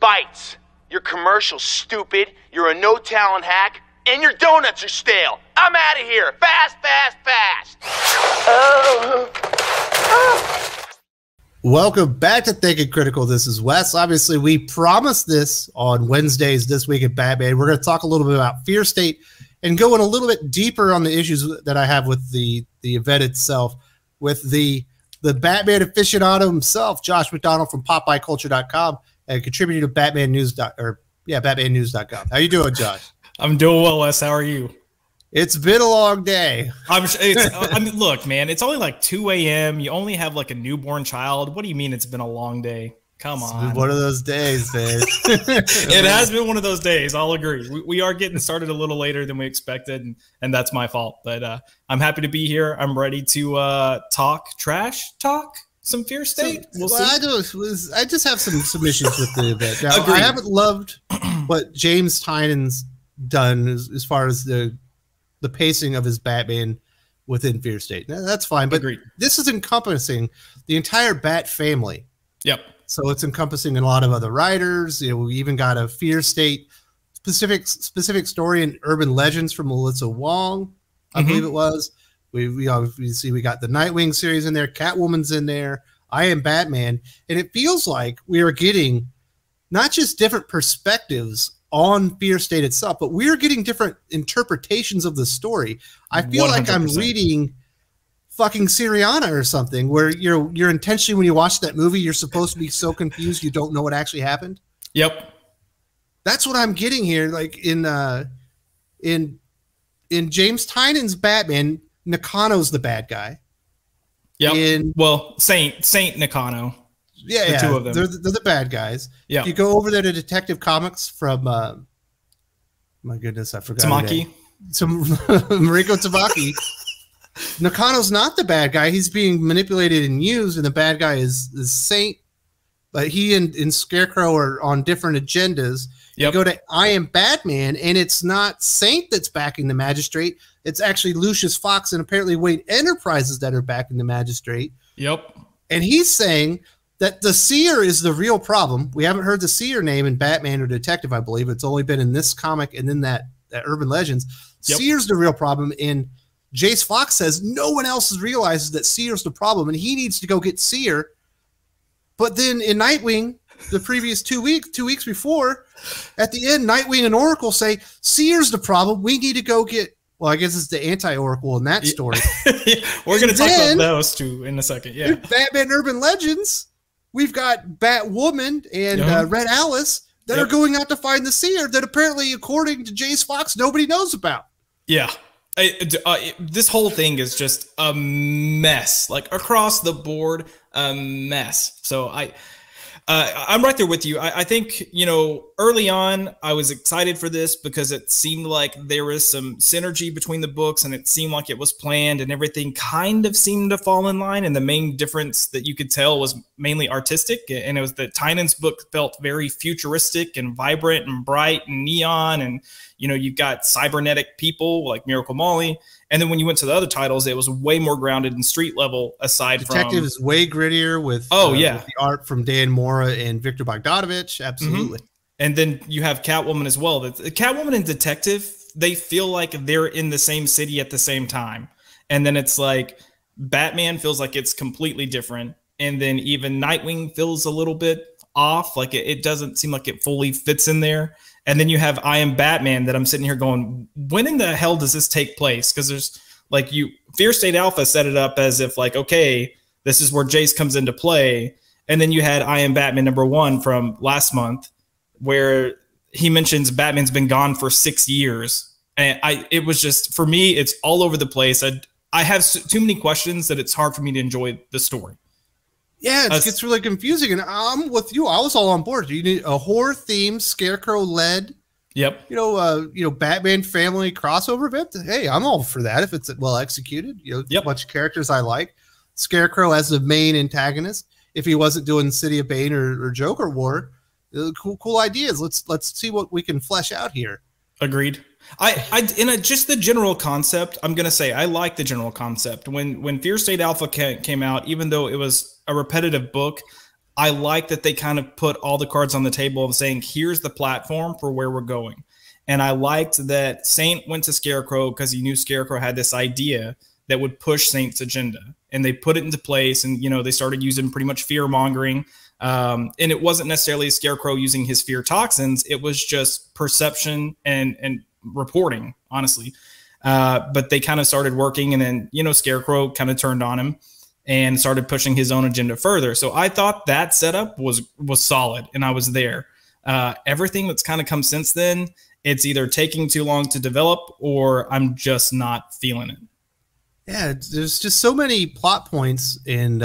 bites. Your commercial's stupid, you're a no-talent hack, and your donuts are stale. I'm out of here. Fast, fast, fast. Welcome back to Thinking Critical. This is Wes. Obviously, we promised this on Wednesdays this week at Batman. We're going to talk a little bit about Fear State and go in a little bit deeper on the issues that I have with the event itself, with the Batman aficionado himself, Josh McDonald from PopEyeCulture.com, and contributor to BatmanNews.com. How you doing, Josh? I'm doing well, Wes. How are you? It's been a long day. I mean, look, man, it's only like 2 a.m. You only have like a newborn child. What do you mean it's been a long day? Come on. It's been one of those days, man. It has been one of those days. I'll agree. We are getting started a little later than we expected, and that's my fault. But I'm happy to be here. I'm ready to talk some Fear State. I just have some issues with the event. Now, I haven't loved what James Tynion's done as far as the pacing of his Batman within Fear State. Now, that's fine, but this is encompassing the entire Bat family. Yep. So it's encompassing a lot of other writers. You know, we even got a Fear State specific story in Urban Legends from Melissa Wong, I believe it was. We obviously we got the Nightwing series in there, Catwoman's in there, I Am Batman, and it feels like we are getting not just different perspectives on Fear State itself, but we're getting different interpretations of the story. I feel 100%. Like I'm reading fucking Syriana or something, where you're intentionally, when you watch that movie, you're supposed to be so confused you don't know what actually happened. Yep. That's what I'm getting here. Like in James Tynion's Batman, Nakano's the bad guy. Yep. Well, Saint Nakano. Yeah, two of them. They're the bad guys. Yeah. You go over there to Detective Comics from my goodness, I forgot. Tamaki. Mariko Tamaki. Nakano's not the bad guy. He's being manipulated and used, and the bad guy is Saint. But he and Scarecrow are on different agendas. Yep. You go to I Am Batman, and it's not Saint that's backing the Magistrate. It's actually Lucius Fox and apparently Wayne Enterprises that are backing the Magistrate. Yep. And he's saying that the Seer is the real problem. We haven't heard the Seer name in Batman or Detective, I believe. It's only been in this comic and then that Urban Legends. Yep. Seer's the real problem, and Jace Fox says no one else realizes that Seer's the problem, and he needs to go get Seer. But then in Nightwing, the previous 2 weeks before, at the end, Nightwing and Oracle say, Seer's the problem. We need to go get, well, I guess it's the anti-Oracle in that story. We're going to talk about those two in a second. Yeah. Batman Urban Legends, we've got Batwoman and Red Alice that are going out to find the Seer that apparently, according to Jace Fox, nobody knows about. Yeah. This whole thing is just a mess, like across the board, a mess. So I'm right there with you. I think, you know, early on, I was excited for this because it seemed like there was some synergy between the books and it seemed like it was planned and everything kind of seemed to fall in line. And the main difference that you could tell was mainly artistic. And it was that Tynion's book felt very futuristic and vibrant and bright and neon. And, you know, you've got cybernetic people like Miracle Molly. And then when you went to the other titles, it was way more grounded in street level aside from... Detective is way grittier with, with the art from Dan Mora and Victor Bogdanovich. Absolutely. And then you have Catwoman as well. Catwoman and Detective, they feel like they're in the same city at the same time. And then it's like Batman feels like it's completely different. And then even Nightwing feels a little bit off. Like it doesn't seem like it fully fits in there. And then you have I Am Batman that I'm sitting here going, when in the hell does this take place? Because there's like Fear State Alpha set it up as if like, okay, this is where Jace comes into play. And then you had I Am Batman #1 from last month where he mentions Batman's been gone for 6 years. And it was just, for me, it's all over the place. I have too many questions that it's hard for me to enjoy the story. Yeah, it gets really confusing, and I'm with you. I was all on board. You need a horror theme, Scarecrow led. Yep. You know, Batman family crossover event. Hey, I'm all for that if it's well executed. You know, a bunch of characters I like. Scarecrow as the main antagonist. If he wasn't doing City of Bane or Joker War, cool ideas. Let's see what we can flesh out here. Agreed. Just the general concept, I'm gonna say I like the general concept. When Fear State Alpha came out, even though it was a repetitive book, I like that they kind of put all the cards on the table of saying, here's the platform for where we're going. And I liked that Saint went to Scarecrow because he knew Scarecrow had this idea that would push Saint's agenda. And they put it into place, and, you know, they started using pretty much fear mongering. And it wasn't necessarily Scarecrow using his fear toxins. It was just perception and reporting, honestly. But they kind of started working, and then, you know, Scarecrow kind of turned on him and started pushing his own agenda further. So I thought that setup was solid, and I was there. Everything that's kind of come since then, it's either taking too long to develop or I'm just not feeling it. Yeah, there's just so many plot points and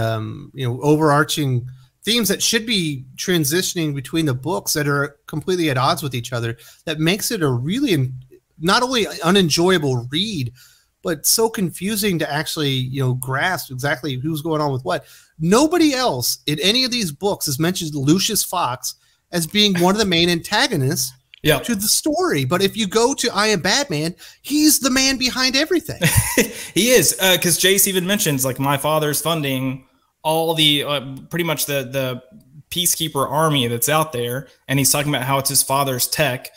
you know, overarching themes that should be transitioning between the books that are completely at odds with each other. That makes it a really not only unenjoyable read, but so confusing to actually, you know, grasp exactly who's going on with what. Nobody else in any of these books has mentioned Lucius Fox as being one of the main antagonists to the story. But if you go to I Am Batman, he's the man behind everything. He is, because Jace even mentions, like, my father's funding all the pretty much the Peacekeeper army that's out there, and he's talking about how it's his father's tech.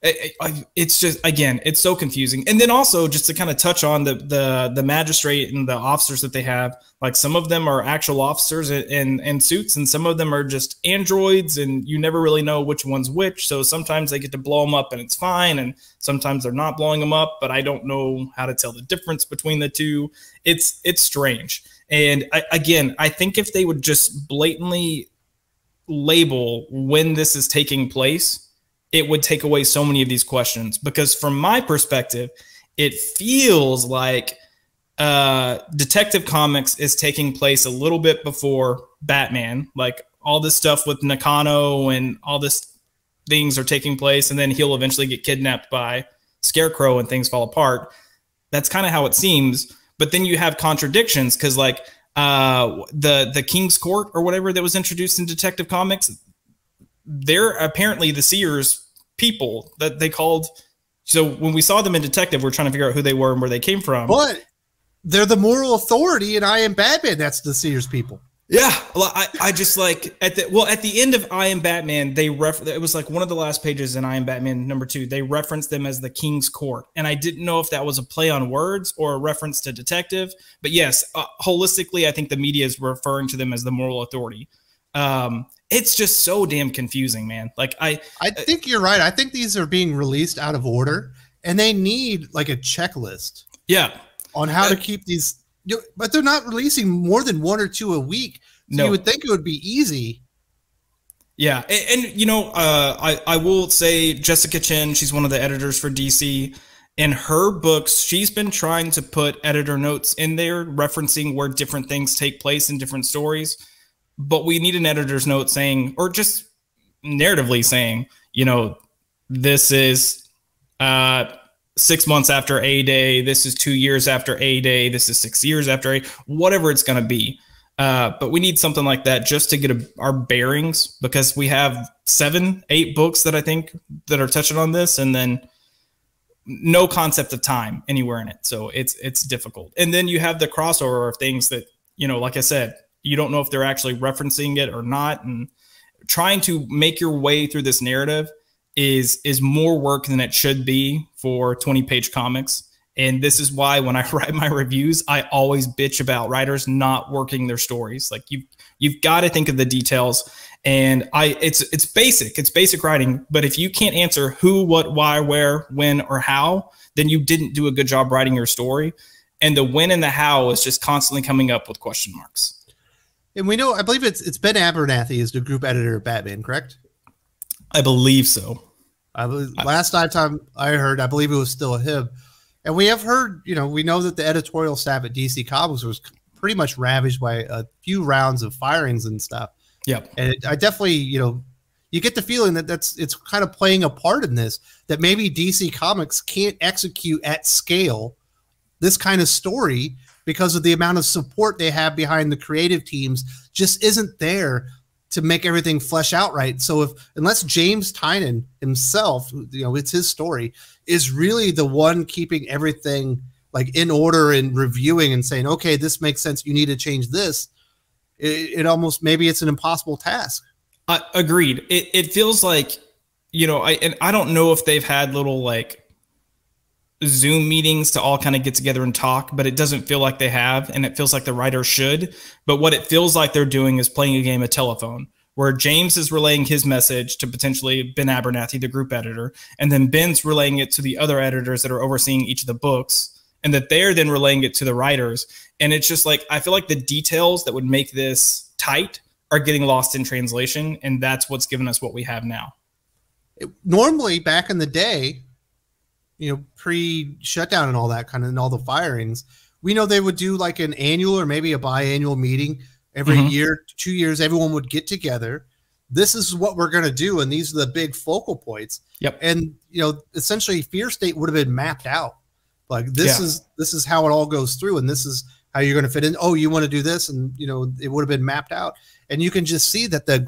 It's just, again, it's so confusing. And then also, just to kind of touch on the magistrate and the officers that they have, like, some of them are actual officers in suits, and some of them are just androids, and you never really know which one's which. So sometimes they get to blow them up and it's fine, and sometimes they're not blowing them up, but I don't know how to tell the difference between the two. It's strange. And I think if they would just blatantly label when this is taking place, it would take away so many of these questions. Because from my perspective, it feels like Detective Comics is taking place a little bit before Batman. Like, all this stuff with Nakano and all this things are taking place, and then he'll eventually get kidnapped by Scarecrow and things fall apart. That's kind of how it seems. But then you have contradictions, because, like, the King's Court or whatever that was introduced in Detective Comics, they're apparently the Seers people that they called. So when we saw them in Detective, we're trying to figure out who they were and where they came from. But they're the moral authority, and I Am Batman, that's the Seers people. Yeah, well, I just, like, at the end of I Am Batman, it was like one of the last pages in I Am Batman #2. They referenced them as the King's Court, and I didn't know if that was a play on words or a reference to Detective. But yes, holistically, I think the media is referring to them as the moral authority. It's just so damn confusing, man. Like, I think you're right. I think these are being released out of order, and they need, like, a checklist. Yeah, on how to keep these. But they're not releasing more than 1 or 2 a week. So no. You would think it would be easy. Yeah. And you know, I will say Jessica Chen, she's one of the editors for DC. In her books, she's been trying to put editor notes in there referencing where different things take place in different stories. But we need an editor's note saying, or just narratively saying, you know, this is 6 months after A-Day, this is 2 years after A-Day, this is 6 years after A, whatever it's going to be. But we need something like that just to get our bearings, because we have 7, 8 books that I think that are touching on this, and then no concept of time anywhere in it. So it's difficult. And then you have the crossover of things that, you know, like I said, you don't know if they're actually referencing it or not. And trying to make your way through this narrative is more work than it should be for 20-page comics. And this is why when I write my reviews, I always bitch about writers not working their stories. Like, you've got to think of the details. And it's basic writing. But if you can't answer who, what, why, where, when, or how, then you didn't do a good job writing your story. And the when and the how is just constantly coming up with question marks. And we know, I believe it's Ben Abernathy is the group editor of Batman, correct? I believe so. Last time I heard, I believe it was still him. And we have heard, you know, we know that the editorial staff at DC Comics was pretty much ravaged by a few rounds of firings and stuff. Yeah. And I definitely, you know, you get the feeling that it's kind of playing a part in this, that maybe DC Comics can't execute at scale this kind of story because of the amount of support they have behind the creative teams just isn't there to make everything flesh out right. So unless James Tynion himself, you know, it's his story, is really the one keeping everything like in order and reviewing and saying, okay, this makes sense, you need to change this, it almost, maybe it's an impossible task. Agreed. It feels like, you know, I don't know if they've had little like Zoom meetings to all kind of get together and talk, but it doesn't feel like they have, and it feels like the writer should. But what it feels like they're doing is playing a game of telephone, where James is relaying his message to potentially Ben Abernathy, the group editor, and then Ben's relaying it to the other editors that are overseeing each of the books, and that they're then relaying it to the writers. And it's just like, I feel like the details that would make this tight are getting lost in translation, and that's what's given us what we have now. Normally, back in the day, you know, pre-shutdown and all that kind of, and all the firings, we know they would do like an annual or maybe a biannual meeting every year, 2 years. Everyone would get together. This is what we're going to do, and these are the big focal points. Yep. And you know, essentially, Fear State would have been mapped out. Like this is how it all goes through, and this is how you're going to fit in. Oh, you want to do this, and you know, it would have been mapped out. And you can just see that the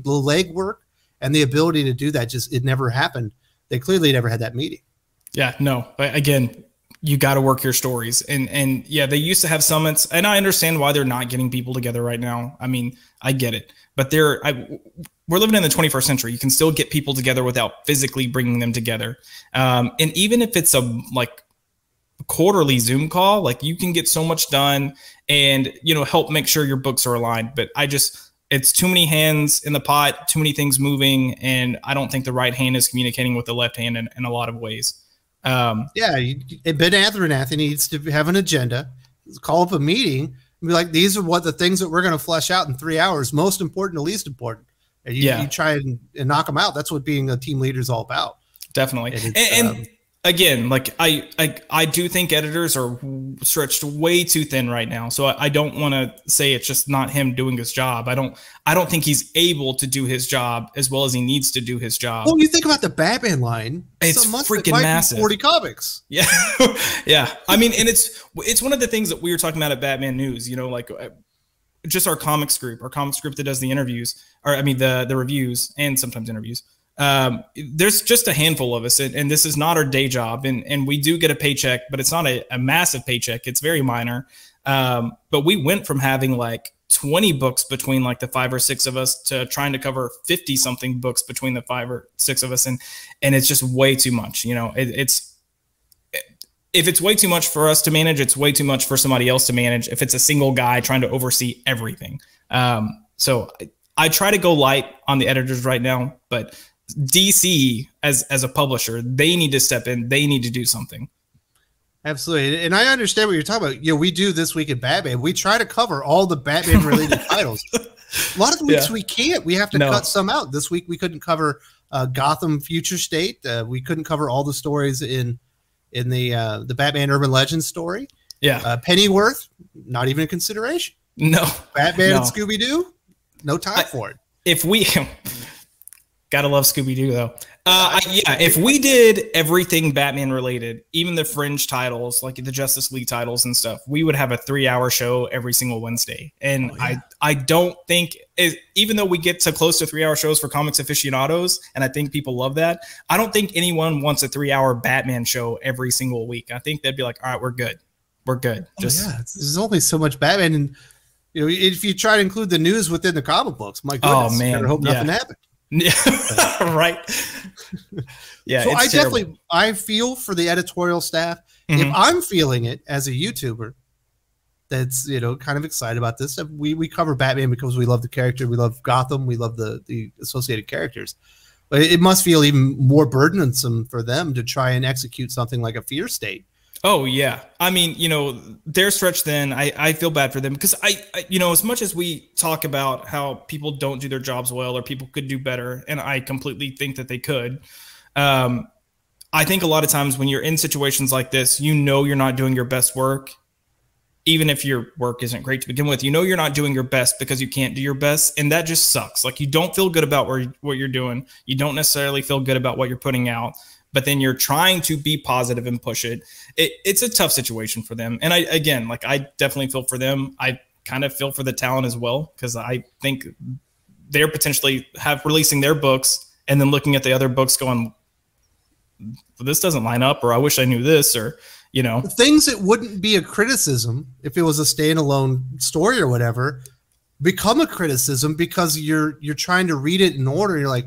legwork and the ability to do that, just, it never happened. They clearly never had that meeting. Yeah, no. Again, you got to work your stories, and yeah, they used to have summits, and I understand why they're not getting people together right now. I mean, I get it, but we're living in the 21st century. You can still get people together without physically bringing them together, and even if it's a like quarterly Zoom call, like you can get so much done, and you know, help make sure your books are aligned. But it's too many hands in the pot, too many things moving, and I don't think the right hand is communicating with the left hand in a lot of ways. Ben Abernathy needs to have an agenda, call up a meeting, and be like, these are what the things that we're going to flesh out in 3 hours, most important to least important. And you try and knock them out. That's what being a team leader is all about. Definitely. And again, like I do think editors are stretched way too thin right now. So I don't want to say it's just not him doing his job. I don't think he's able to do his job as well as he needs to do his job. Well, you think about the Batman line, it's freaking massive. 40 comics. Yeah. Yeah. I mean, and it's one of the things that we were talking about at Batman News, you know, like just our comics group that does the interviews, or I mean, the reviews and sometimes interviews. There's just a handful of us, and this is not our day job, and we do get a paycheck, but it's not a massive paycheck. It's very minor. But we went from having like 20 books between like the 5 or 6 of us to trying to cover 50 something books between the 5 or 6 of us. And it's just way too much. You know, if it's way too much for us to manage, it's way too much for somebody else to manage. If it's a single guy trying to oversee everything. So I try to go light on the editors right now, but DC as a publisher, they need to step in. They need to do something. Absolutely. And I understand what you're talking about. You know, we do This Week in Batman. We try to cover all the Batman related titles. A lot of the weeks we can't. We have to cut some out. This week we couldn't cover Gotham Future State. We couldn't cover all the stories in the Batman Urban Legends story. Yeah. Pennyworth, not even a consideration. No. Batman and Scooby-Doo, no time for it. If we gotta love Scooby-Doo though. If we did everything Batman related, even the fringe titles, like the Justice League titles and stuff, we would have a 3-hour show every single Wednesday. And I don't think, even though we get to close to 3-hour shows for comics aficionados, and I think people love that, I don't think anyone wants a 3-hour Batman show every single week. I think they'd be like, all right, we're good. We're good. There's only so much Batman, and you know, if you try to include the news within the comic books, my goodness, oh man, I hope nothing happened. Yeah, right. Yeah, so I feel for the editorial staff. If I'm feeling it as a YouTuber that's, you know, kind of excited about this, we cover Batman because we love the character, we love Gotham, we love the associated characters. But it must feel even more burdensome for them to try and execute something like a Fear State. Oh yeah, I mean, you know, they're stretched thin. I feel bad for them because I you know, as much as we talk about how people don't do their jobs well or people could do better, and I completely think that they could. I think a lot of times when you're in situations like this, you know, you're not doing your best work, even if your work isn't great to begin with. You know, you're not doing your best because you can't do your best, and that just sucks. Like, you don't feel good about what you're doing. You don't necessarily feel good about what you're putting out. But then you're trying to be positive and push it. It's a tough situation for them. And I definitely feel for them. I kind of feel for the talent as well, because I think they're potentially releasing their books and then looking at the other books going, this doesn't line up, or I wish I knew this, or, you know. Things that wouldn't be a criticism if it was a standalone story or whatever, become a criticism because you're trying to read it in order. You're like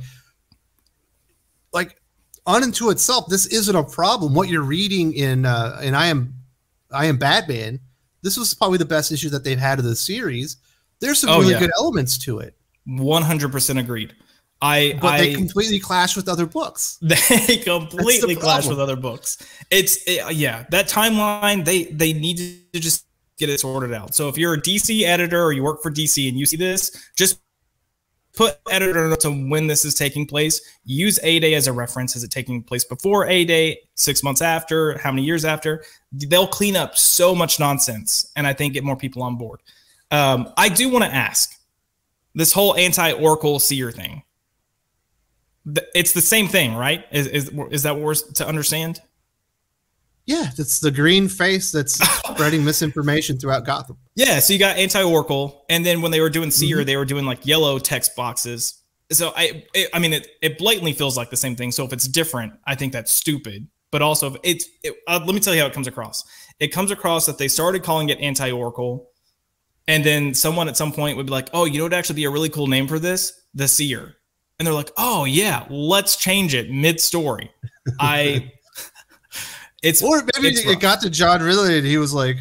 unto itself, this isn't a problem. What you're reading in I Am Batman, this was probably the best issue that they've had of the series. There's some really good elements to it. 100% agreed. But they completely clash with other books. They completely clash with other books. That timeline, they need to just get it sorted out. So if you're a DC editor or you work for DC and you see this, just put editor notes on when this is taking place. Use A-Day as a reference. Is it taking place before A-Day, 6 months after, how many years after? They'll clean up so much nonsense, and I think get more people on board. I do want to ask, this whole anti-Oracle seer thing, it's the same thing, right? Is that what we're to understand? Yeah, it's the green face that's spreading misinformation throughout Gotham. Yeah, so you got anti-Oracle, and then when they were doing Seer, they were doing like yellow text boxes. So I mean, it blatantly feels like the same thing. So if it's different, I think that's stupid. But also, let me tell you how it comes across. It comes across that they started calling it anti-Oracle, and then someone at some point would be like, "Oh, you know, it'd actually be a really cool name for this, the Seer." And they're like, "Oh yeah, let's change it mid-story." Or maybe it got to John Ridley and he was like,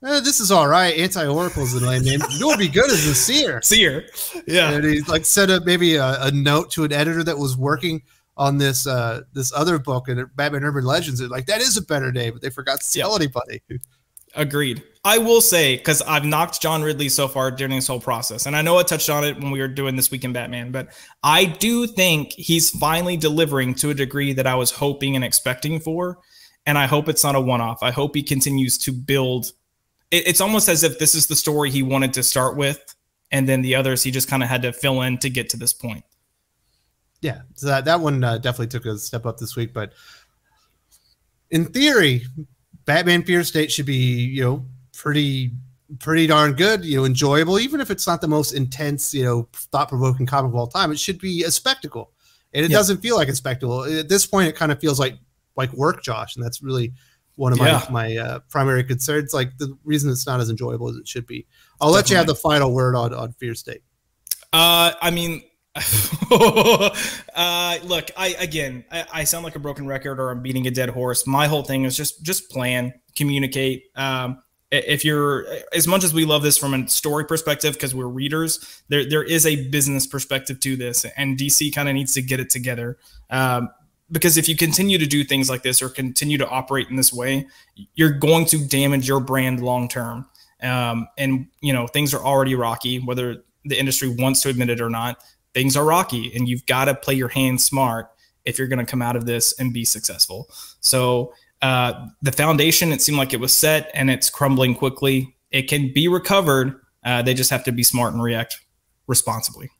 this is all right. Anti-Oracle's the lame name. You know what would be good is the Seer. Seer. Yeah. And he like sent maybe a note to an editor that was working on this other book in Batman Urban Legends. Like, that is a better name, but they forgot to tell anybody. Agreed. I will say, because I've knocked John Ridley so far during this whole process, and I know I touched on it when we were doing This Week in Batman, but I do think he's finally delivering to a degree that I was hoping and expecting for. And I hope it's not a one-off. I hope he continues to build. It's almost as if this is the story he wanted to start with, and then the others he just kind of had to fill in to get to this point. Yeah, so that one definitely took a step up this week. But in theory, Batman Fear State should be, pretty darn good, enjoyable, even if it's not the most intense, thought-provoking comic of all time. It should be a spectacle, and it doesn't feel like a spectacle. At this point, it kind of feels like work, Josh, and that's really one of my primary concerns. Like, the reason it's not as enjoyable as it should be. I'll let you have the final word on Fear State. I mean, look, I sound like a broken record, or I'm beating a dead horse. My whole thing is just plan, communicate. If you're, as much as we love this from a story perspective, because we're readers, there is a business perspective to this, and DC kind of needs to get it together. Because if you continue to do things like this or continue to operate in this way, you're going to damage your brand long term. And things are already rocky, whether the industry wants to admit it or not. Things are rocky, and you've got to play your hand smart if you're going to come out of this and be successful. So the foundation, it seemed like it was set, and it's crumbling quickly. It can be recovered. They just have to be smart and react responsibly.